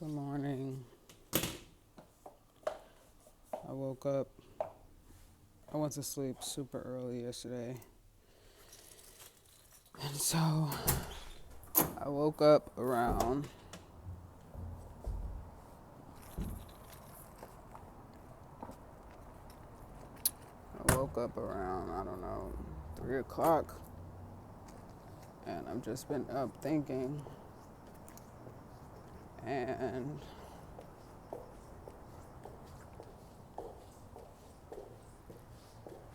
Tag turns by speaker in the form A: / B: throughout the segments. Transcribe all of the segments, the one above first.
A: Good morning. I woke up. I went to sleep super early yesterday. And so I woke up around I don't know, 3 o'clock. And I've just been up thinking. And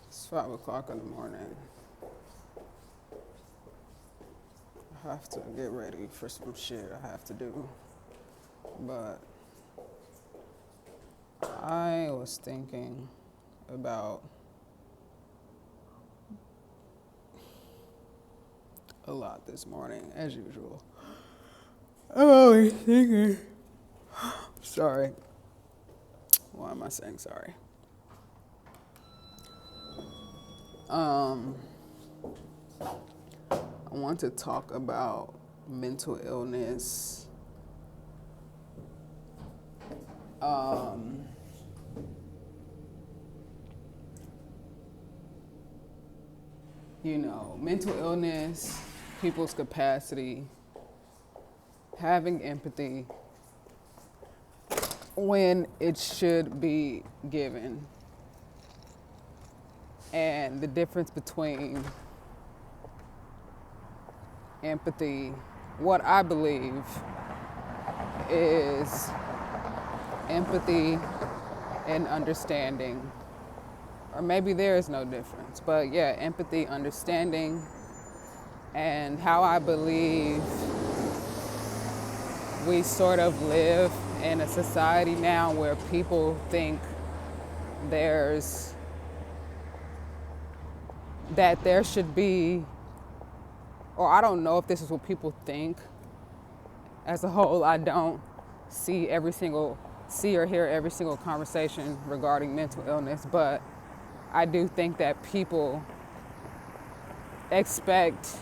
A: it's 5 o'clock in the morning. I have to get ready for some shit I have to do. But I was thinking about a lot this morning, as usual. I'm always thinking. Sorry. Why am I saying sorry? I want to talk about mental illness. Mental illness, people's capacity, having empathy when it should be given, and the difference between empathy, what I believe is empathy and understanding. Or maybe there is no difference, but yeah, empathy, understanding, and how I believe we sort of live in a society now where people think there should be, or I don't know if this is what people think. As a whole, I don't see or hear every single conversation regarding mental illness, but I do think that people expect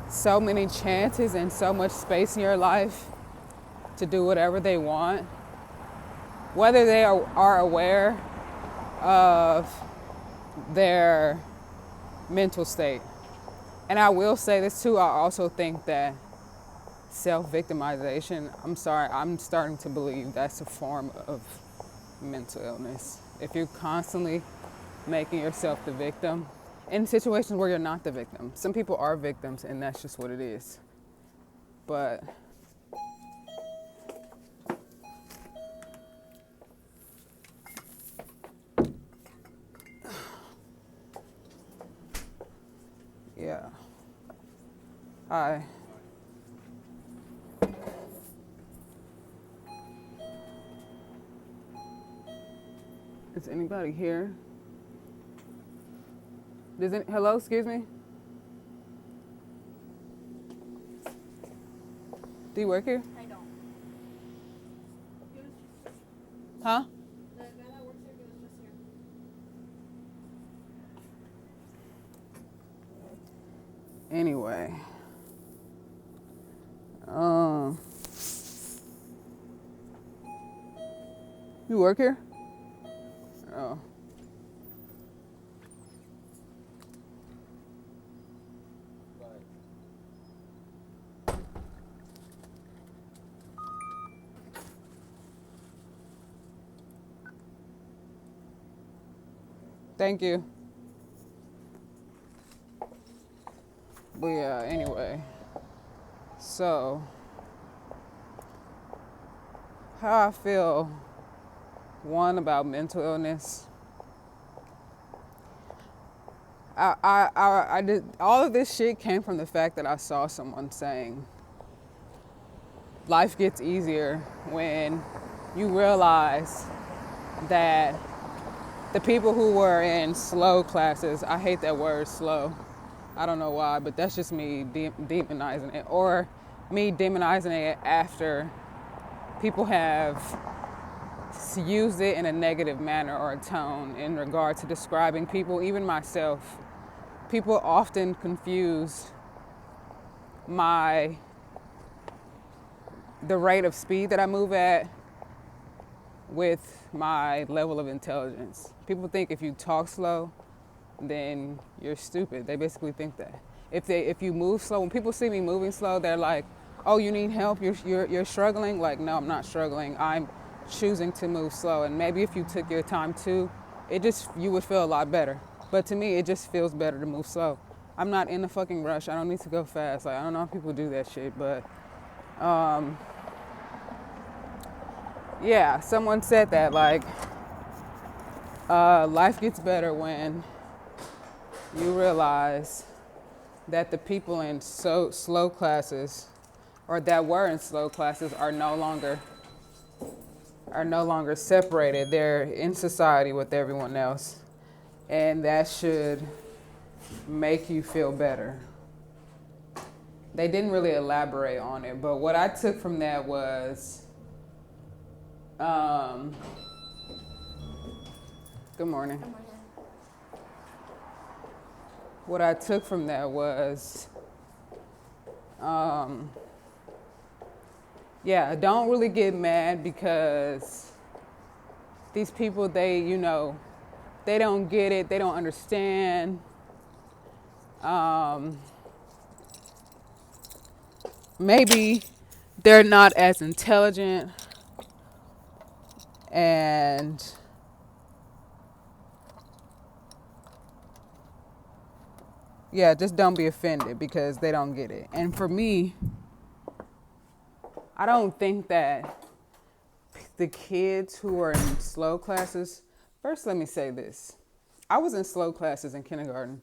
A: so many chances and so much space in your life to do whatever they want, whether they are aware of their mental state. And I will say this too, I also think that self-victimization, I'm starting to believe that's a form of mental illness. If you're constantly making yourself the victim in situations where you're not the victim. Some people are victims and that's just what it is. But yeah. Hi. Is anybody here? Hello, excuse me? Do you work here?
B: I don't.
A: Huh?
B: The guy that works here, he was just here.
A: Anyway. You work here? Oh. Thank you. But yeah, anyway. So, how I feel, one, about mental illness. I did, all of this shit came from the fact that I saw someone saying, life gets easier when you realize that the people who were in slow classes, I hate that word slow. I don't know why, but that's just me demonizing it, or me demonizing it after people have used it in a negative manner or a tone in regard to describing people, even myself. People often confuse the rate of speed that I move at with my level of intelligence. People think if you talk slow, then you're stupid. They basically think that. If you move slow, when people see me moving slow, they're like, "Oh, you need help? You're struggling?" Like, no, I'm not struggling. I'm choosing to move slow. And maybe if you took your time too, you would feel a lot better. But to me, it just feels better to move slow. I'm not in a fucking rush. I don't need to go fast. Like, I don't know how people do that shit, but yeah, someone said that like life gets better when you realize that the people in slow classes or that were in slow classes are no longer separated. They're in society with everyone else. And that should make you feel better. They didn't really elaborate on it, but what I took from that was um, good morning. What I took from that was yeah, don't really get mad because these people, they don't get it, they don't understand. Maybe they're not as intelligent, and yeah, just don't be offended because they don't get it. And for me, I don't think that the kids who are in slow classes, first let me say this. I was in slow classes in kindergarten.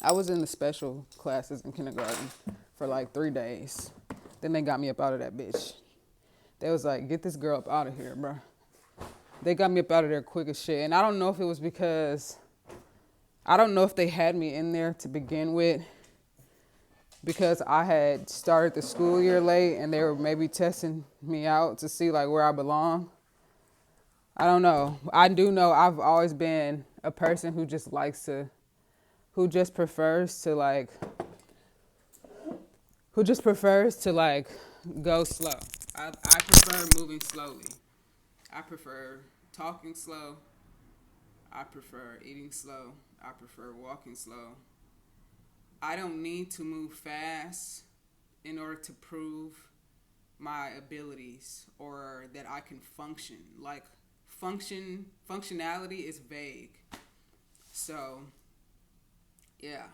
A: I was in the special classes in kindergarten for like 3 days. Then they got me up out of that bitch. They was like, get this girl up out of here, bro. They got me up out of there quick as shit. And I don't know if it was because, I don't know if they had me in there to begin with because I had started the school year late and they were maybe testing me out to see like where I belong. I don't know. I do know I've always been a person who just prefers to go slow. I prefer moving slowly. I prefer talking slow. I prefer eating slow. I prefer walking slow. I don't need to move fast in order to prove my abilities or that I can function. Like functionality is vague. So, yeah.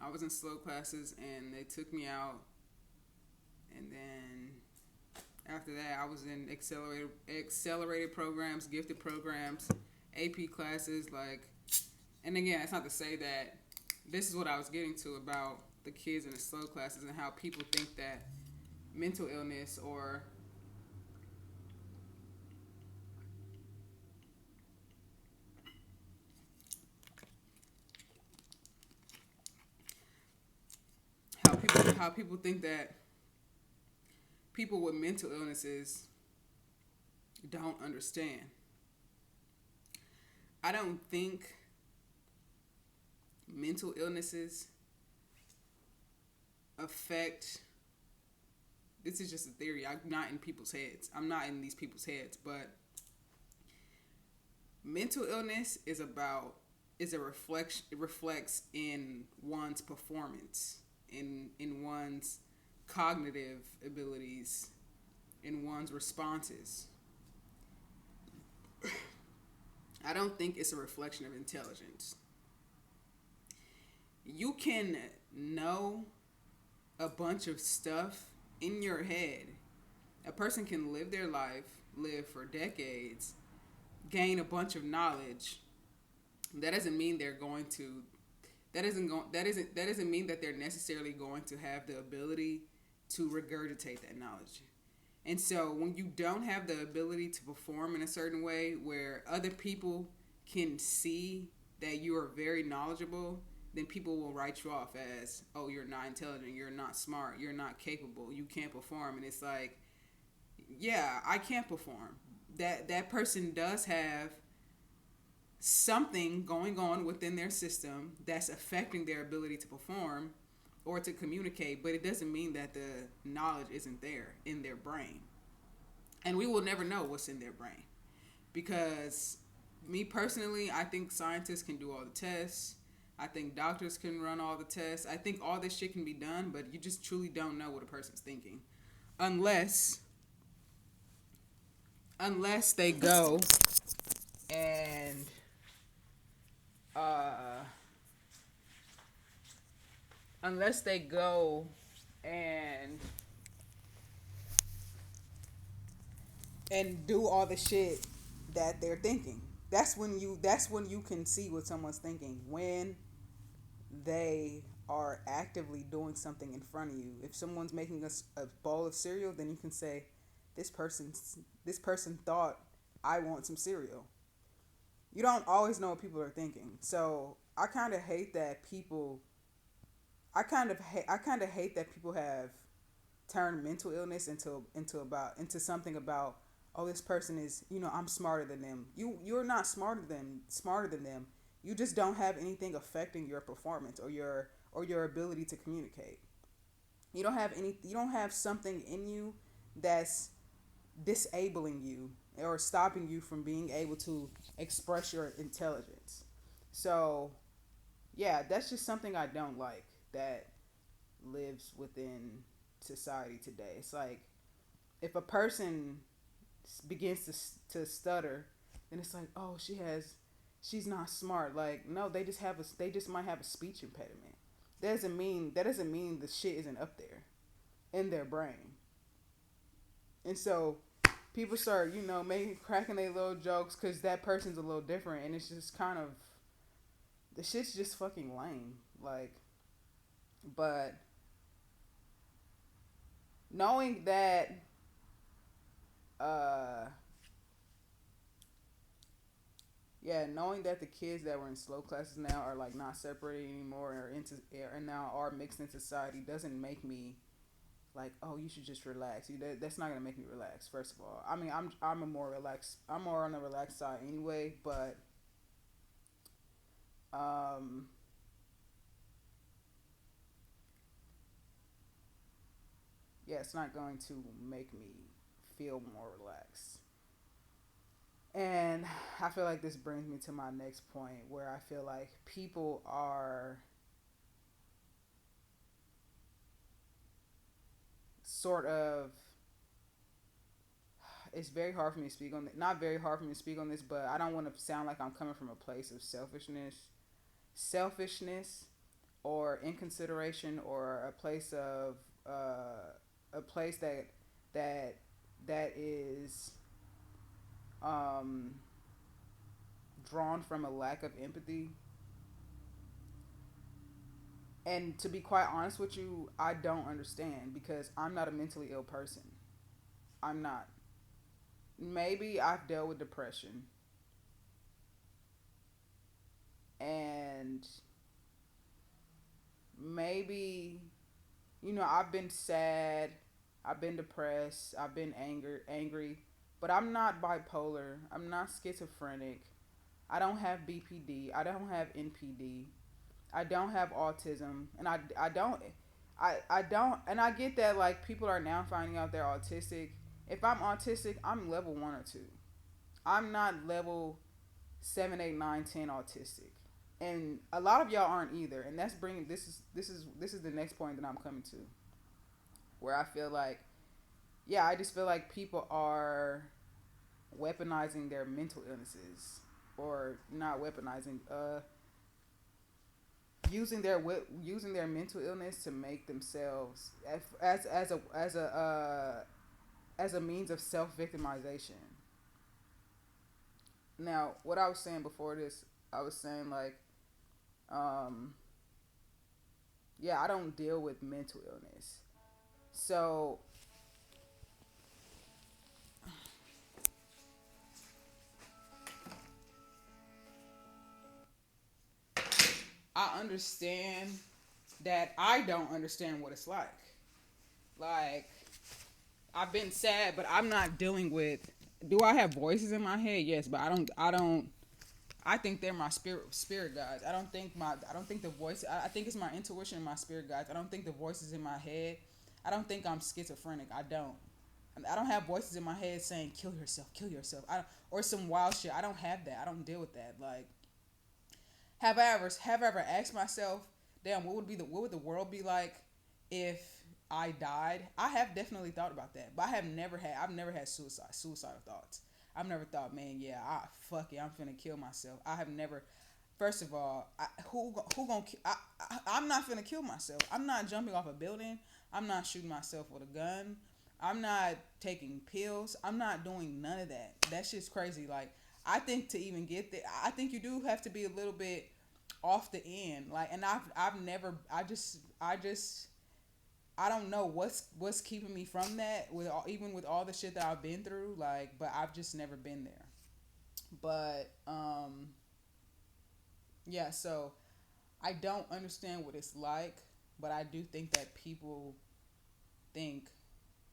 A: I was in slow classes and they took me out. And then after that, I was in accelerated programs, gifted programs, AP classes, and again, it's not to say that this is what I was getting to about the kids in the slow classes and how people think that mental illness or how people think that people with mental illnesses don't understand. I don't think mental illnesses affect, this is just a theory. I'm not in people's heads. I'm not in these people's heads, but mental illness is a reflection. It reflects in one's performance, in one's cognitive abilities, in one's responses. I don't think it's a reflection of intelligence. You can know a bunch of stuff in your head. A person can live their life, live for decades, gain a bunch of knowledge. That doesn't mean they're going to. That doesn't mean that they're necessarily going to have the ability to regurgitate that knowledge. And so when you don't have the ability to perform in a certain way where other people can see that you are very knowledgeable, then people will write you off as, oh, you're not intelligent, you're not smart, you're not capable, you can't perform. And it's like, yeah, I can't perform. That person does have something going on within their system that's affecting their ability to perform, or to communicate, but it doesn't mean that the knowledge isn't there in their brain. And we will never know what's in their brain. Because me personally, I think scientists can do all the tests. I think doctors can run all the tests. I think all this shit can be done, but you just truly don't know what a person's thinking. Unless they go and uh unless they go and do all the shit that they're thinking. That's when you can see what someone's thinking, when they are actively doing something in front of you. If someone's making a bowl of cereal, then you can say, this person thought I want some cereal. You don't always know what people are thinking. So I kind of hate that people. I kind of hate that people have turned mental illness into something about, oh, this person is, I'm smarter than them. You're not smarter than them. You just don't have anything affecting your performance or your ability to communicate. You don't have something in you that's disabling you or stopping you from being able to express your intelligence. So, yeah, that's just something I don't like that lives within society today. It's like, if a person begins to stutter, then it's like, oh, she's not smart. Like, no, they just might have a speech impediment. That doesn't mean the shit isn't up there in their brain. And so people start, making cracking their little jokes because that person's a little different, and it's just kind of, the shit's just fucking lame. Like, but knowing that, uh, yeah, knowing that the kids that were in slow classes now are like not separated anymore, and now are mixed in society, doesn't make me like, oh, you should just relax. That's not gonna make me relax. First of all, I mean, I'm a more relaxed. I'm more on the relaxed side anyway. But um, yeah, it's not going to make me feel more relaxed. And I feel like this brings me to my next point, where I feel like people are sort of, it's very hard for me to speak on it. Not very hard for me to speak on this, but I don't want to sound like I'm coming from a place of selfishness, or inconsideration, or a place of a place that that is um, drawn from a lack of empathy. And to be quite honest with you, I don't understand, because I'm not a mentally ill person. I'm not. Maybe I've dealt with depression, and maybe, I've been sad, I've been depressed, I've been angry, but I'm not bipolar, I'm not schizophrenic, I don't have BPD, I don't have NPD, I don't have autism, and I don't, and I get that, like, people are now finding out they're autistic. If I'm autistic, I'm level 1 or 2. I'm not level 7, 8, 9, 10 autistic. And a lot of y'all aren't either. And that's bringing, this is the next point that I'm coming to, where I feel like, yeah, I just feel like people are weaponizing their mental illnesses, or not weaponizing, using their mental illness to make themselves as a means of self victimization. Now, what I was saying before this, I was saying, like, um, yeah, I don't deal with mental illness, so I understand that I don't understand what it's like. Like, I've been sad, but I'm not dealing with. Do I have voices in my head? Yes, but I don't. I think they're my spirit guides. I don't think the voice. I think it's my intuition and my spirit guides. I don't think the voices in my head. I don't think I'm schizophrenic. I don't. I don't have voices in my head saying kill yourself, kill yourself. Or some wild shit. I don't have that. I don't deal with that. Like, have I ever asked myself, damn, what would the world be like if I died? I have definitely thought about that, but I've never had suicidal thoughts. I've never thought, man, yeah, fuck it, I'm finna kill myself. I have never. First of all, who gonna? I'm not finna kill myself. I'm not jumping off a building. I'm not shooting myself with a gun. I'm not taking pills. I'm not doing none of that. That shit's crazy. Like, I think to even get there, I think you do have to be a little bit off the end. Like, and I've never. I don't know what's keeping me from that. Even with all the shit that I've been through, like, but I've just never been there. But yeah. So I don't understand what it's like, but I do think that people think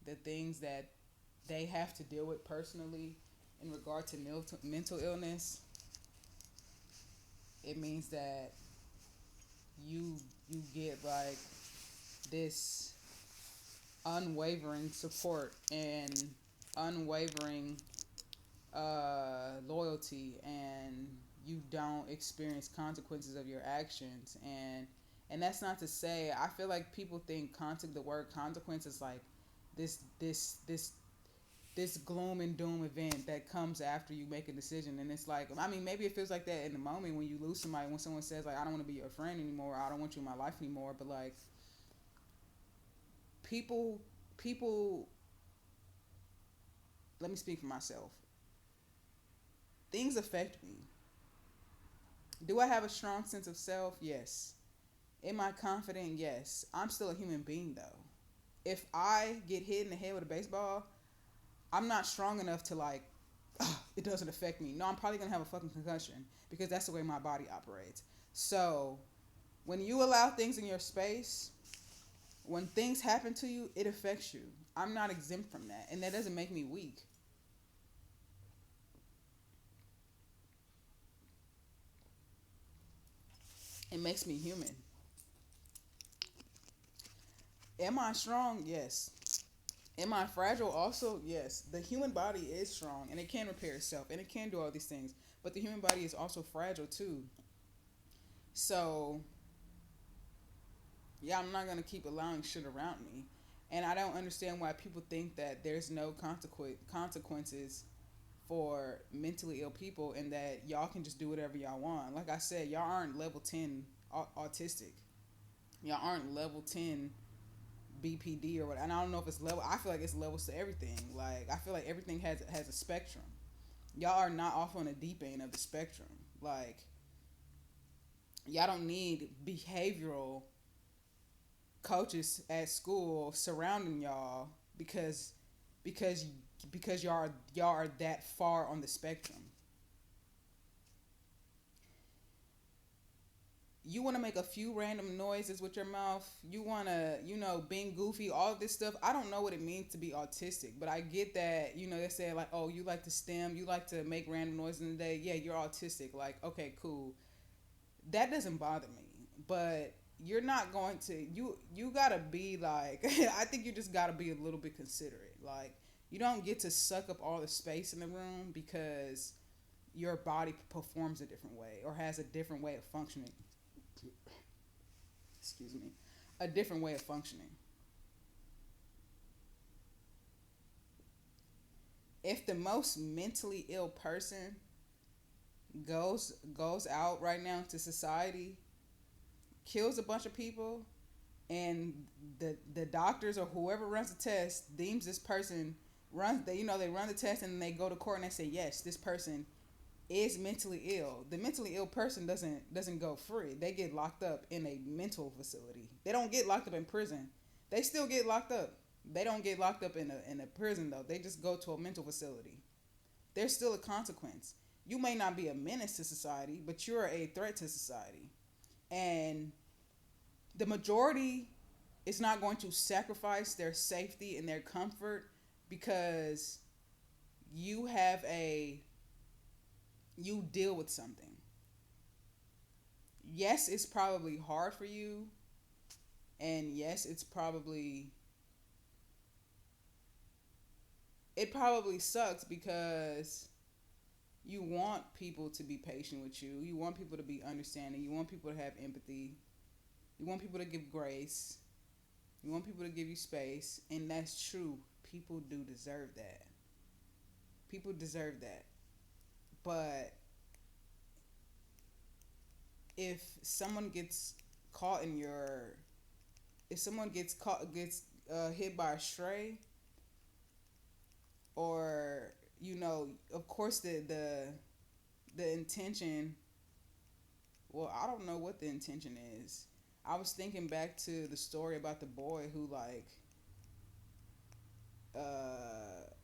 A: the things that they have to deal with personally in regard to mental illness, it means that you get like this unwavering support and unwavering loyalty, and you don't experience consequences of your actions. And that's not to say, I feel like people think the word consequence is like this gloom and doom event that comes after you make a decision. And it's like, I mean, maybe it feels like that in the moment when you lose somebody, when someone says like, I don't want to be your friend anymore, I don't want you in my life anymore. But like, people let me speak for myself. Things affect me. Do I have a strong sense of self? Yes. Am I confident? Yes. I'm still a human being though. If I get hit in the head with a baseball, I'm not strong enough to like, it doesn't affect me. No, I'm probably gonna have a fucking concussion because that's the way my body operates. So when you allow things in your space, when things happen to you, it affects you. I'm not exempt from that, and that doesn't make me weak. It makes me human. Am I strong? Yes. Am I fragile? Also, yes. The human body is strong and it can repair itself and it can do all these things, but the human body is also fragile too. So yeah, I'm not gonna keep allowing shit around me, and I don't understand why people think that there's no consequences for mentally ill people and that y'all can just do whatever y'all want. Like I said, y'all aren't level 10 autistic. Y'all aren't level 10 BPD or what. And I don't know if it's level. I feel like it's levels to everything. Like, I feel like everything has a spectrum. Y'all are not off on the deep end of the spectrum. Like, y'all don't need behavioral coaches at school surrounding y'all because because y'all are that far on the spectrum. You want to make a few random noises with your mouth. You want to, being goofy, all of this stuff. I don't know what it means to be autistic, but I get that, they say like, oh, you like to stem, you like to make random noises in the day. Yeah, you're autistic. Like, okay, cool. That doesn't bother me, but you're not going to, you got to be like, I think you just got to be a little bit considerate. Like, you don't get to suck up all the space in the room because your body performs a different way or has a different way of functioning. Excuse me, a different way of functioning. If the most mentally ill person goes out right now to society, kills a bunch of people, and the doctors or whoever runs the test deems this person they run the test and they go to court and they say yes, this person is mentally ill. The mentally ill person doesn't go free. They get locked up in a mental facility. They don't get locked up in prison. They still get locked up. They don't get locked up in a prison though. They just go to a mental facility. There's still a consequence. You may not be a menace to society, but you're a threat to society. And the majority is not going to sacrifice their safety and their comfort because you have a you deal with something. yes, it's probably hard for you, and yes, it probably sucks because you want people to be patient with you. You want people to be understanding. You want people to have empathy. You want people to give grace. You want people to give you space, and that's true. People do deserve that. People deserve that. But if someone gets caught in your if someone gets hit by a stray, or of course the intention, well, I don't know what the intention is. I was thinking back to the story about the boy who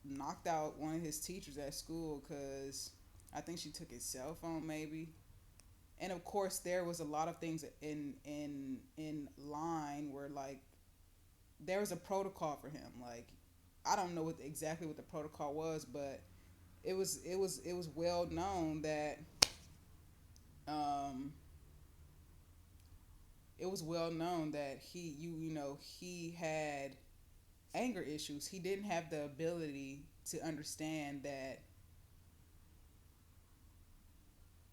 A: knocked out one of his teachers at school because I think she took his cell phone maybe. And of course there was a lot of things in line where there was a protocol for him. Like, I don't know exactly what the protocol was, but it was well known that um it was well known that he had anger issues. He didn't have the ability to understand that,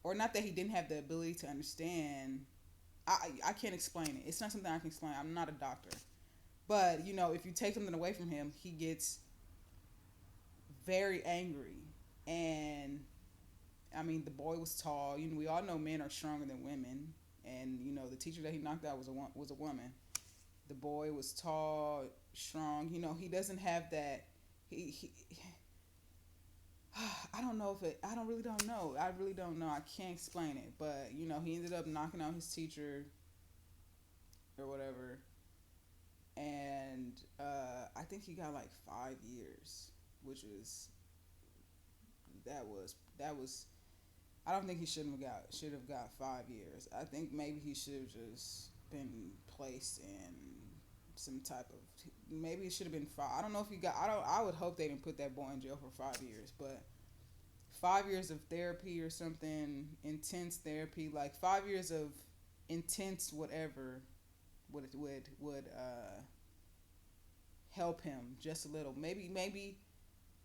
A: or not that he didn't have the ability to understand. I can't explain it. It's not something I can explain. I'm not a doctor. But if you take something away from him, he gets very angry. And I mean, the boy was tall. We all know men are stronger than women. And the teacher that he knocked out was a woman. The boy was tall, strong. He doesn't have that. He I don't know if it. I don't really don't know. I really don't know. I can't explain it. But he ended up knocking out his teacher or whatever, and I think he got like 5 years, which was that was. I don't think he should have got 5 years. I think maybe he should have just been placed in some type of, maybe it should have been five. I don't know if he got. I would hope they didn't put that boy in jail for 5 years, but 5 years of therapy or something, intense therapy, like 5 years of intense whatever would help him just a little. Maybe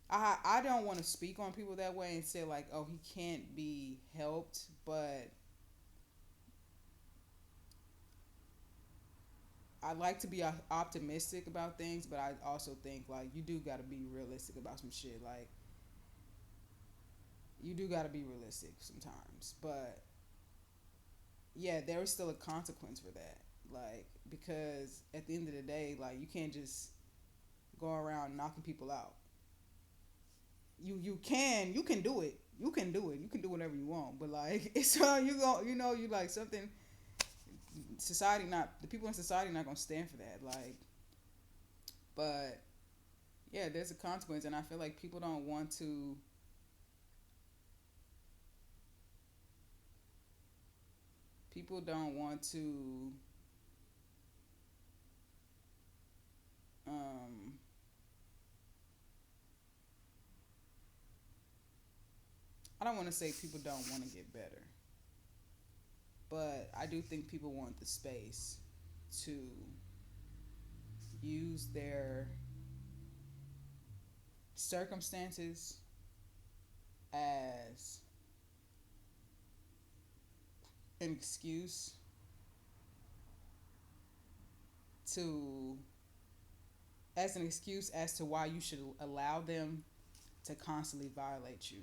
A: I don't want to speak on people that way and say like, oh, he can't be helped, but I like to be optimistic about things, but I also think like you do got to be realistic about some shit. Like, you do got to be realistic sometimes, but yeah, there is still a consequence for that. Like, because at the end of the day, like, you can't just go around knocking people out. You can do it. You can do whatever you want. But like, it's you go you like something. Society not the people in society not gonna stand for that. Like, but yeah, there's a consequence, and I feel like people don't want to um I don't want to say people don't want to get better, but I do think people want the space to use their circumstances as an excuse to as to why you should allow them to constantly violate you,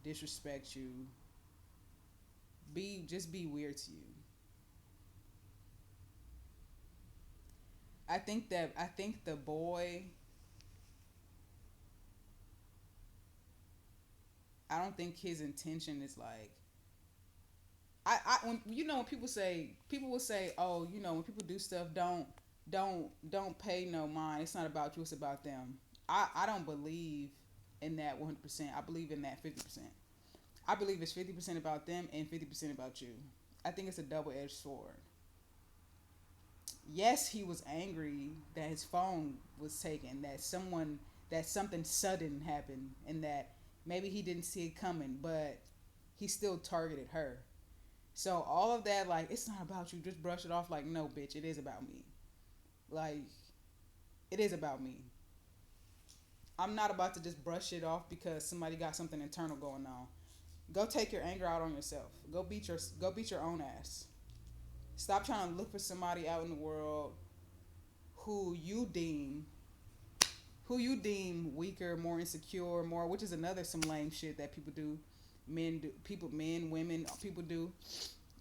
A: disrespect you, be weird to you. I think the boy, I don't think his intention is like, when when people will say, oh, when people do stuff, don't pay no mind. It's not about you. It's about them. I don't believe in that 100%. I believe in that 50%. I believe it's 50% about them and 50% about you. I think it's a double edged sword. Yes, he was angry that his phone was taken, that something sudden happened, and that maybe he didn't see it coming, but he still targeted her.
C: So all of that, like, it's not about you. Just brush it off. Like, no, bitch, it is about me. Like, it is about me. I'm not about to just brush it off because somebody got something internal going on. Go take your anger out on yourself. Go beat your own ass. Stop trying to look for somebody out in the world who you deem weaker, more insecure, more, which is another some lame shit that people do. Men, women, people do.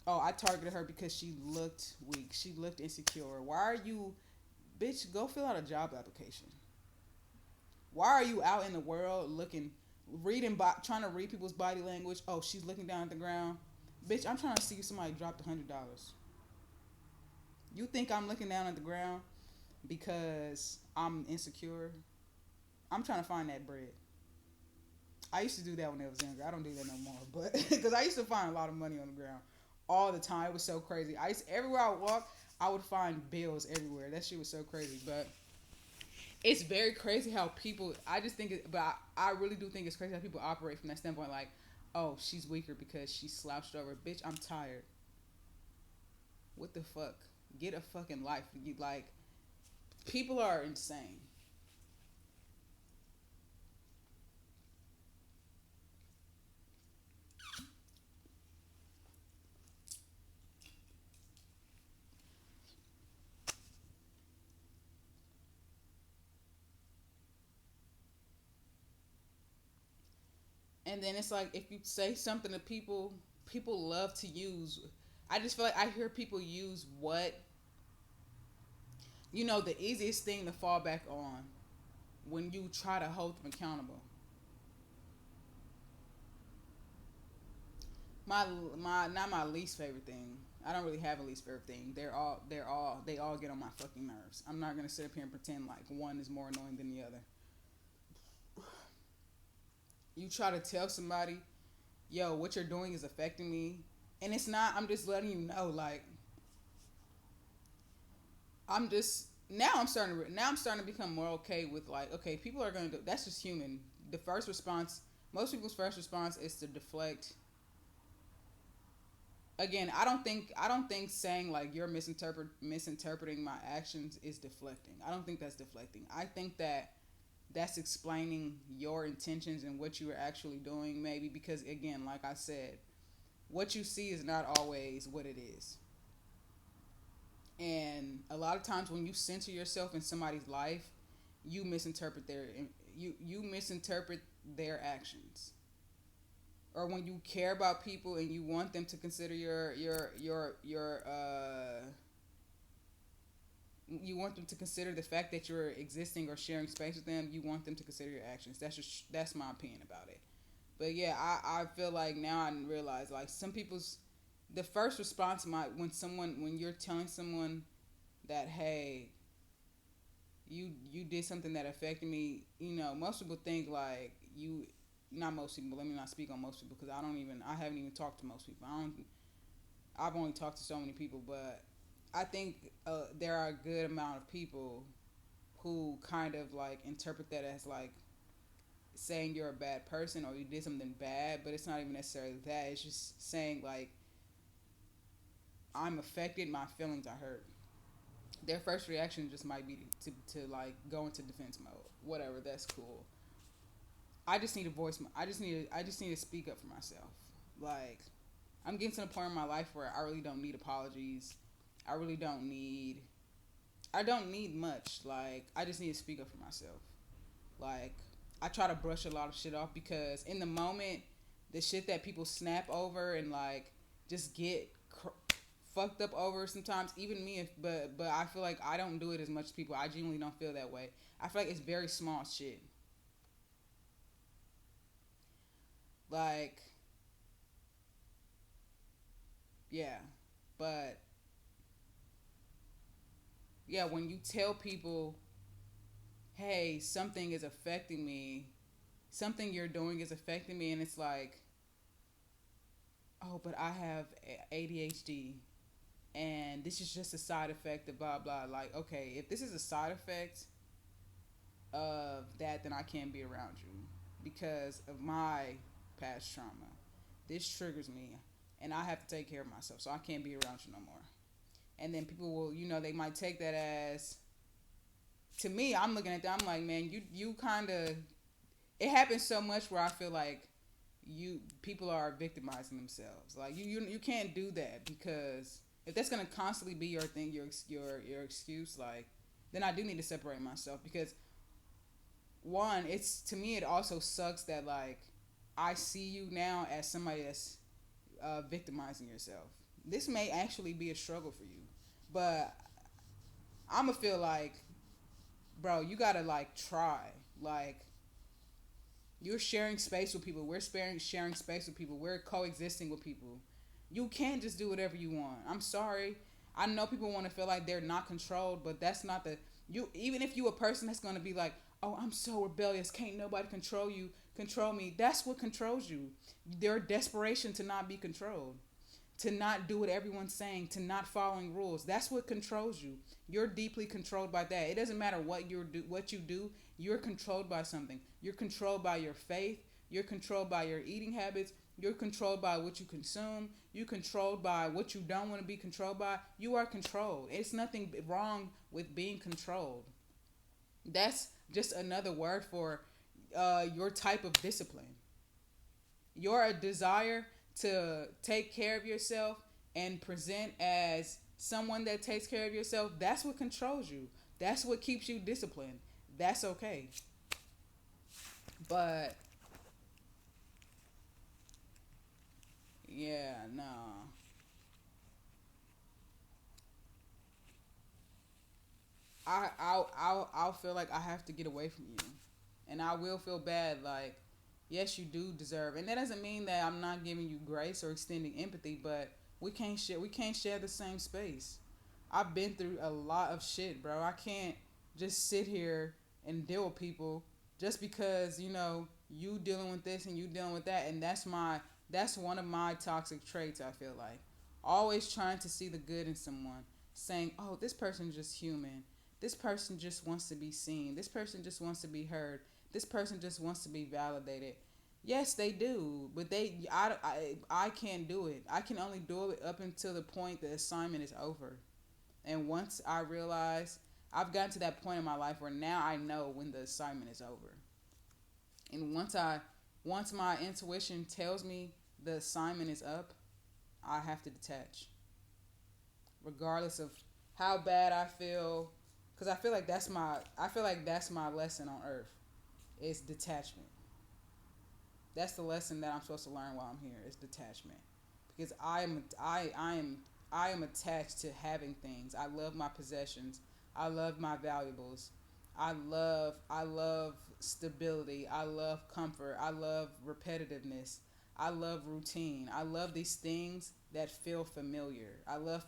C: Oh, I targeted her because she looked weak. She looked insecure. Why are you, bitch? Go fill out a job application. Why are you out in the world looking, trying to read people's body language? Oh, she's looking down at the ground. Bitch, I'm trying to see if somebody dropped $100. You think I'm looking down at the ground because I'm insecure? I'm trying to find that bread. I used to do that when I was younger. I don't do that no more, but because I used to find a lot of money on the ground all the time. It was so crazy. Everywhere I walked, I would find bills everywhere. That shit was so crazy. But it's very crazy how people. I just think it, but I really do think it's crazy how people operate from that standpoint. Like, oh, she's weaker because she's slouched over. Bitch, I'm tired. What the fuck? Get a fucking life. Like, people are insane. And then it's like if you say something to people, people love to use. I just feel like I hear people use what, the easiest thing to fall back on when you try to hold them accountable. My not my least favorite thing. I don't really have a least favorite thing. They all get on my fucking nerves. I'm not gonna sit up here and pretend like one is more annoying than the other. You try to tell somebody, yo, what you're doing is affecting me, and it's not. I'm just letting you know, like, I'm just now I'm starting to become more okay with, like, okay, people are gonna do that's just human. The first response, most people's first response is to deflect. Again, I don't think saying like you're misinterpreting my actions is deflecting. I don't think that's deflecting. I think that's explaining your intentions and what you are actually doing, maybe, because again, like I said, what you see is not always what it is. And a lot of times when you center yourself in somebody's life, you misinterpret their you misinterpret their actions. Or when you care about people and you want them to consider your you want them to consider the fact that you're existing or sharing space with them, you want them to consider your actions. That's my opinion about it. But yeah, I feel like now I realize, like, some people's the first response might, when you're telling someone that, hey, you did something that affected me, most people think like you, not most people, let me not speak on most people because I haven't even talked to most people. I've only talked to so many people, but I think there are a good amount of people who kind of like interpret that as like saying you're a bad person or you did something bad, but it's not even necessarily that. It's just saying like, I'm affected, my feelings are hurt. Their first reaction just might be to like go into defense mode. Whatever, that's cool. I just need a voice. I just need to speak up for myself. Like, I'm getting to the point in my life where I really don't need apologies. I really don't need. I don't need much. Like, I just need to speak up for myself. Like, I try to brush a lot of shit off because in the moment, the shit that people snap over and like just get fucked up over sometimes, even me. But I feel like I don't do it as much as people. I genuinely don't feel that way. I feel like it's very small shit. Like, yeah, but yeah, when you tell people, hey, something is affecting me, something you're doing is affecting me, and it's like, oh, but I have ADHD, and this is just a side effect of blah blah. Like, okay, if this is a side effect of that, then I can't be around you because of my past trauma. This triggers me, and I have to take care of myself, so I can't be around you no more. And then people will, they might take that as, to me, I'm looking at that, I'm like, man, you kind of, it happens so much where I feel like people are victimizing themselves. Like you can't do that, because if that's gonna constantly be your thing, your excuse, like, then I do need to separate myself, because one, it's, to me, it also sucks that, like, I see you now as somebody that's victimizing yourself. This may actually be a struggle for you, but I'm gonna feel like, bro, you gotta, like, try. Like, you're sharing space with people. We're sharing space with people. We're coexisting with people. You can't just do whatever you want. I'm sorry. I know people want to feel like they're not controlled, but that's not the, you. Even if you a person that's gonna be like, oh, I'm so rebellious, can't nobody control you, control me. That's what controls you. Their desperation to not be controlled, to not do what everyone's saying, to not following rules. That's what controls you. You're deeply controlled by that. It doesn't matter what you do. You're controlled by something. You're controlled by your faith. You're controlled by your eating habits. You're controlled by what you consume. You're controlled by what you don't want to be controlled by. You are controlled. It's nothing wrong with being controlled. That's just another word for your type of discipline. Your desire to take care of yourself and present as someone that takes care of yourself, that's what controls you. That's what keeps you disciplined. That's okay. But yeah, no. I'll feel like I have to get away from you, and I will feel bad. Like, yes, you do deserve, and that doesn't mean that I'm not giving you grace or extending empathy. But we can't share the same space. I've been through a lot of shit, bro. I can't just sit here and deal with people just because you dealing with this and you dealing with that, and that's one of my toxic traits. I feel like always trying to see the good in someone, saying, "Oh, this person's just human. This person just wants to be seen. This person just wants to be heard. This person just wants to be validated." Yes, they do, but I can't do it. I can only do it up until the point the assignment is over. And once I realize, I've gotten to that point in my life where now I know when the assignment is over. And once my intuition tells me the assignment is up, I have to detach, regardless of how bad I feel, because I feel like that's my lesson on earth, is detachment. That's the lesson that I'm supposed to learn while I'm here, is detachment, because I am attached to having things. I love my possessions. I love my valuables. I love stability. I love comfort. I love repetitiveness. I love routine. I love these things that feel familiar. I love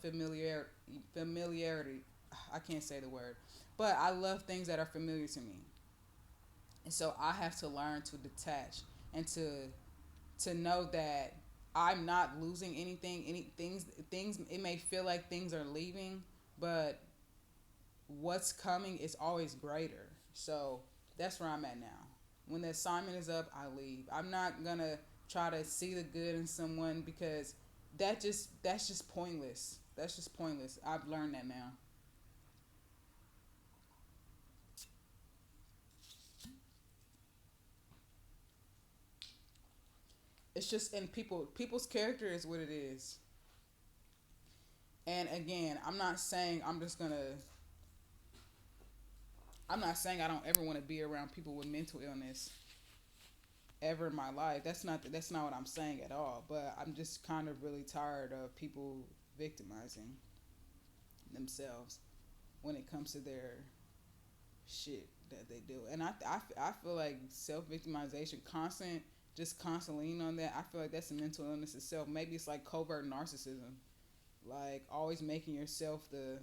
C: familiarity. I can't say the word, but I love things that are familiar to me. And so I have to learn to detach, and to know that I'm not losing anything. Any things it may feel like things are leaving, but what's coming is always greater. So that's where I'm at now. When the assignment is up, I leave. I'm not gonna try to see the good in someone, because that's just pointless. That's just pointless. I've learned that now. It's just, and people's character is what it is. And again, I'm not saying I don't ever want to be around people with mental illness ever in my life. That's not what I'm saying at all. But I'm just kind of really tired of people victimizing themselves when it comes to their shit that they do. And I feel like self victimization, constant leaning on that. I feel like that's a mental illness itself. Maybe it's like covert narcissism, like always making yourself the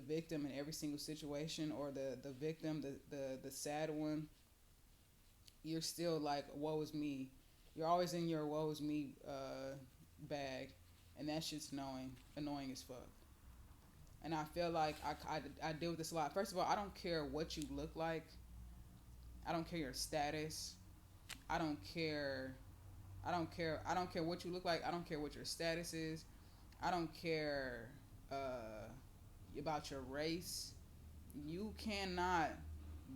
C: victim in every single situation, or the victim, the sad one. You're still like, woe is me. You're always in your woe is me bag, and that shit's annoying as fuck. And I feel like I deal with this a lot. First of all, I don't care what you look like. I don't care your status. I don't care I don't care what you look like. I don't care what your status is. I don't care about your race. You cannot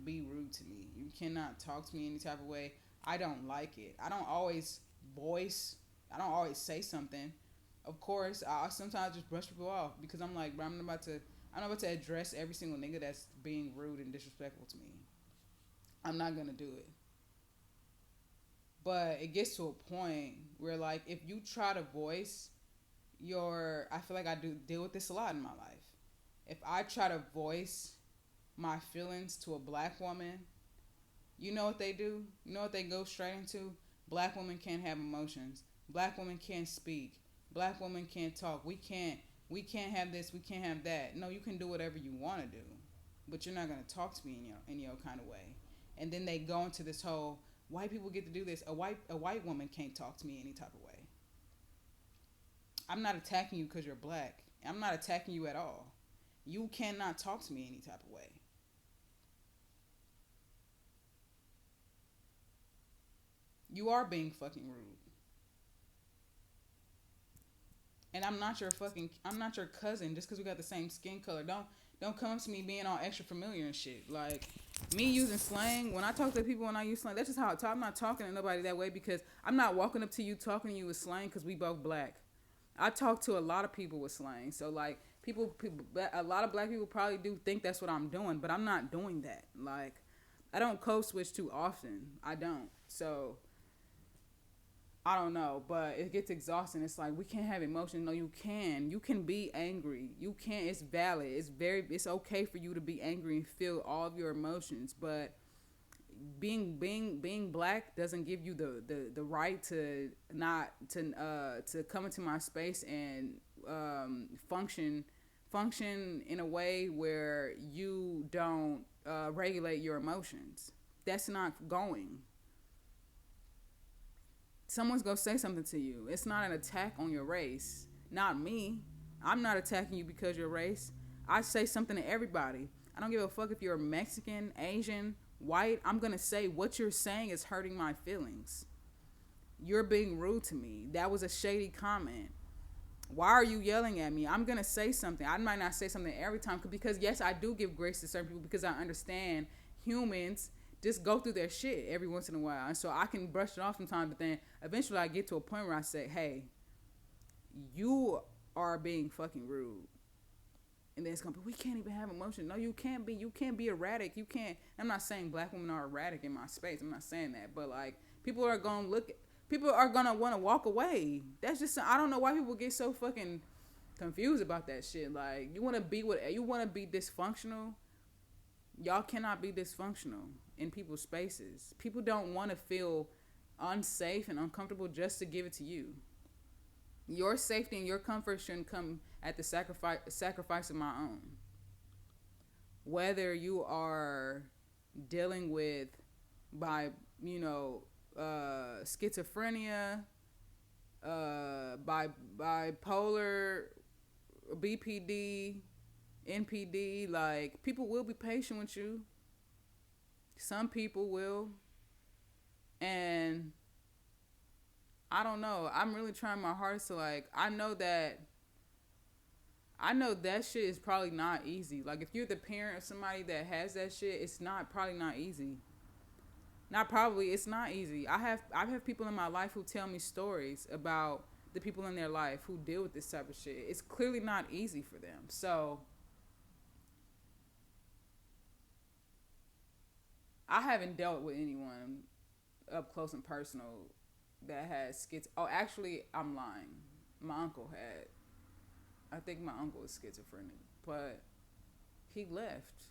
C: be rude to me. You cannot talk to me any type of way. I don't like it. I don't always voice. I don't always say something. Of course, I sometimes just brush people off because I'm like, bro, I'm about to address every single nigga that's being rude and disrespectful to me. I'm not gonna do it. But it gets to a point where, like, if you try to voice I feel like I do deal with this a lot in my life. If I try to voice my feelings to a black woman, you know what they do? You know what they go straight into? Black women can't have emotions. Black women can't speak. Black women can't talk. We can't have this, we can't have that. No, you can do whatever you want to do, but you're not going to talk to me in your kind of way. And then they go into this whole white people get to do this. A white woman can't talk to me any type of way. I'm not attacking you because you're black. I'm not attacking you at all. You cannot talk to me any type of way. You are being fucking rude. And I'm not your cousin just because we got the same skin color. Don't come up to me being all extra familiar and shit. Like, me using slang, when I talk to people when I use slang, that's just how I talk. I'm not talking to nobody that way because I'm not walking up to you talking to you with slang because we both black. I talk to a lot of people with slang. So, like, a lot of black people probably do think that's what I'm doing, but I'm not doing that. Like, I don't code switch too often. I don't. So, I don't know, but it gets exhausting. It's like, we can't have emotions. No, you can. You can be angry. You can. It's valid. It's okay for you to be angry and feel all of your emotions. But being black doesn't give you the right to not to come into my space and function in a way where you don't regulate your emotions. That's not going. Someone's gonna say something to you. It's not an attack on your race. Not me. I'm not attacking you because you're race. I say something to everybody. I don't give a fuck if you're Mexican, Asian, white. I'm gonna say what you're saying is hurting my feelings. You're being rude to me. That was a shady comment. Why are you yelling at me? I'm gonna say something. I might not say something every time because yes, I do give grace to certain people because I understand humans just go through their shit every once in a while. And so I can brush it off sometimes, but then eventually I get to a point where I say, hey, you are being fucking rude. And then it's going to be, we can't even have emotion. No, you can't be. You can't be erratic. You can't. I'm not saying black women are erratic in my space. I'm not saying that. But, like, people are going to want to walk away. That's just, I don't know why people get so fucking confused about that shit. Like, you want to be dysfunctional. Y'all cannot be dysfunctional in people's spaces. People don't want to feel unsafe and uncomfortable just to give it to you. Your safety and your comfort shouldn't come at the sacrifice of my own. Whether you are dealing with schizophrenia, bipolar, BPD, NPD, like, people will be patient with you. Some people will. And I don't know. I'm really trying my hardest to, like, I know that shit is probably not easy. Like, if you're the parent of somebody that has that shit, it's probably not easy. It's not easy. I've people in my life who tell me stories about the people in their life who deal with this type of shit. It's clearly not easy for them. So I haven't dealt with anyone up close and personal that has schiz. Oh, actually, I'm lying. My uncle had. I think my uncle was schizophrenic, but he left.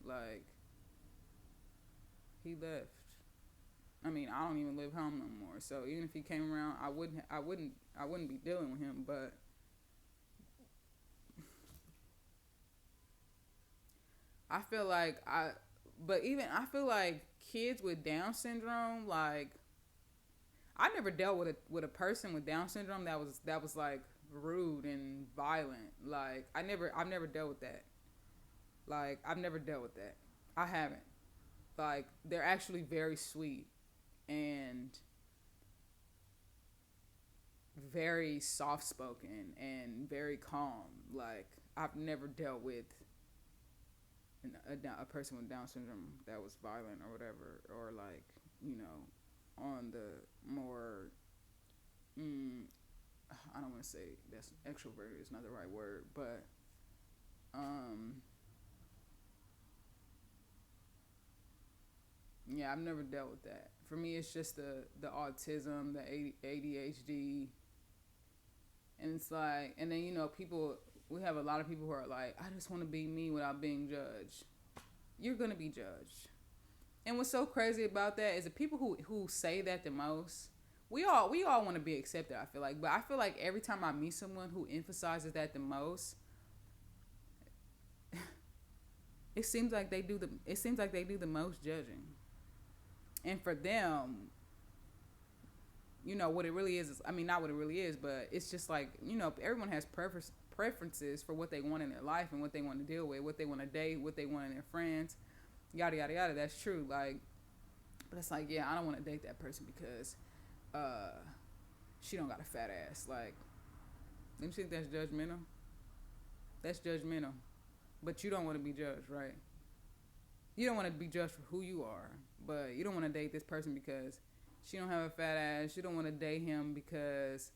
C: Like, he left. I mean, I don't even live home no more. So even if he came around, I wouldn't be dealing with him. But I feel like I feel like kids with Down syndrome, like, I never dealt with a person with Down syndrome that was like rude and violent. Like, I've never dealt with that. Like, I've never dealt with that. I haven't. Like, they're actually very sweet, and
A: very soft spoken and very calm. Like I've never dealt with a person with Down syndrome that was violent or whatever, or like on the more I don't want to say that's extroverted is not the right word, but um yeah, I've never dealt with that. For me, it's just the autism, the ADHD, and it's like, and then people. We have a lot of people who are like, I just want to be me without being judged. You're gonna be judged. And what's so crazy about that is the people who say that the most. We all want to be accepted. I feel like, but I feel like every time I meet someone who emphasizes that the most, it seems like they do the most judging. And for them, what it really is, I mean, not what it really is, but it's just like, everyone has preferences for what they want in their life and what they want to deal with, what they want to date, what they want in their friends, yada, yada, yada. That's true. Like, but it's like, yeah, I don't want to date that person because she don't got a fat ass. Like, don't you think that's judgmental? That's judgmental. But you don't want to be judged, right? You don't want to be judged for who you are, but you don't want to date this person because she don't have a fat ass. You don't want to date him because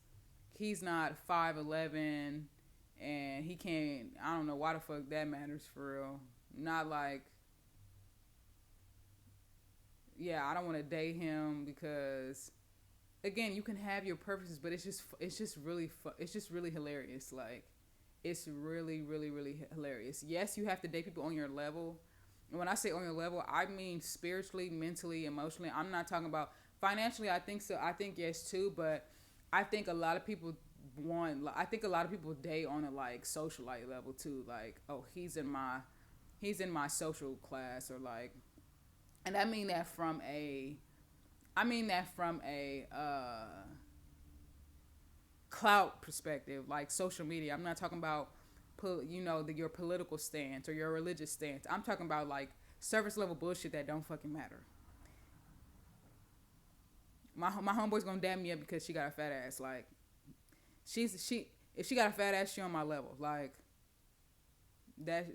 A: he's not 5'11" and he can't. I don't know why the fuck that matters for real. Not like, yeah, I don't want to date him because, again, you can have your purposes, but it's just really hilarious. Like, it's really, really, really hilarious. Yes, you have to date people on your level. And when I say on your level, I mean spiritually, mentally, emotionally. I'm not talking about financially. I think so. I think yes too, but I think a lot of people date on a like socialite level too. Like, oh, he's in my social class, or like, and I mean that from a clout perspective, like social media. I'm not talking about your political stance or your religious stance. I'm talking about like service level bullshit that don't fucking matter. My homeboy's gonna dab me up because she got a fat ass. Like, if she got a fat ass, she on my level. Like, that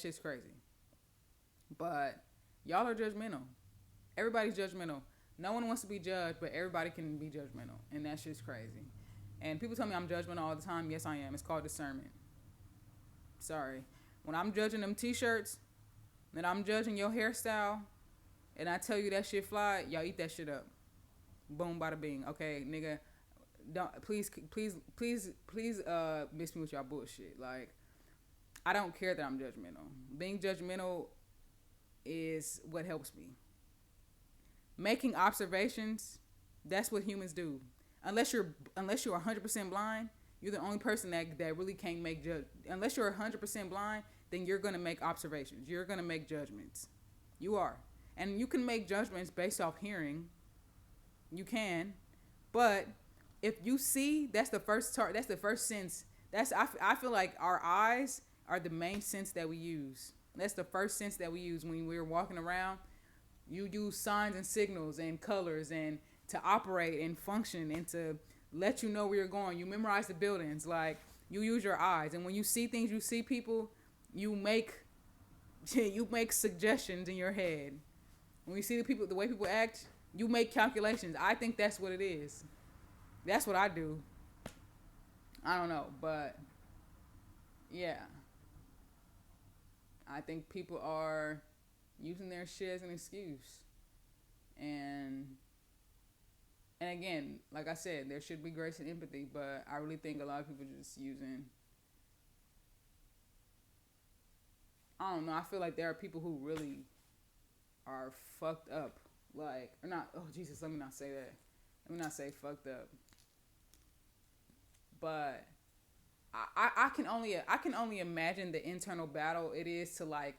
A: shit's crazy. But y'all are judgmental. Everybody's judgmental. No one wants to be judged, but everybody can be judgmental, and that shit's crazy. And people tell me I'm judgmental all the time. Yes, I am. It's called discernment. Sorry. When I'm judging them t-shirts, and I'm judging your hairstyle, and I tell you that shit fly, y'all eat that shit up. Boom, bada bing. Okay, nigga, don't please miss me with y'all bullshit. Like, I don't care that I'm judgmental. Being judgmental is what helps me. Making observations, that's what humans do. Unless you're 100% blind, you're the only person that really can't make unless you're 100% blind, then you're going to make observations. You're going to make judgments. You are. And you can make judgments based off hearing. You can. But if you see, that's the first sense. I feel like our eyes are the main sense that we use. That's the first sense that we use when we're walking around. You use signs and signals and colors and to operate and function and to let you know where you're going. You memorize the buildings. Like, you use your eyes. And when you see things, you see people, you make suggestions in your head. When you see the way people act, you make calculations. I think that's what it is. That's what I do. I don't know, but yeah. I think people are using their shit as an excuse. And again, like I said, there should be grace and empathy, but I really think a lot of people are just using, I don't know, I feel like there are people who really are fucked up. Like, or not, oh Jesus, let me not say that. Let me not say fucked up. But I can only imagine the internal battle it is to, like,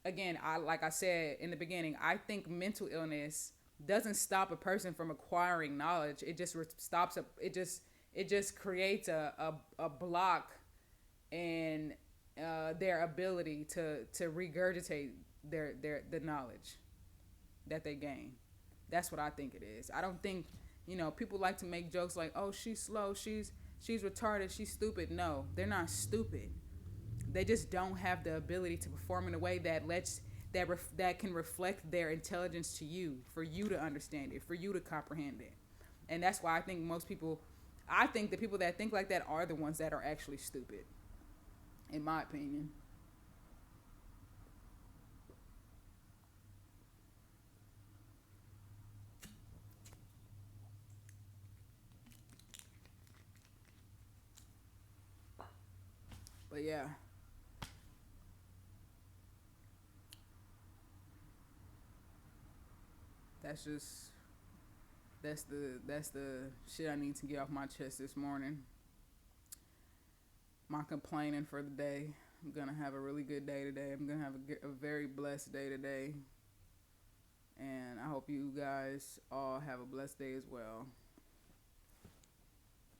A: again, like I said in the beginning, I think mental illness doesn't stop a person from acquiring knowledge. It just it just creates a block in their ability to regurgitate the knowledge that they gain. That's what I think it is. I don't think
C: People like to make jokes like, "Oh, she's slow, she's retarded, she's stupid." No, they're not stupid. They just don't have the ability to perform in a way that can reflect their intelligence to you, for you to understand it, for you to comprehend it. And that's why I think the people that think like that are the ones that are actually stupid, in my opinion. But yeah, that's just that's the shit I need to get off my chest this morning. My complaining for the day. I'm gonna have a really good day today. I'm gonna have a very blessed day today, and I hope you guys all have a blessed day as well.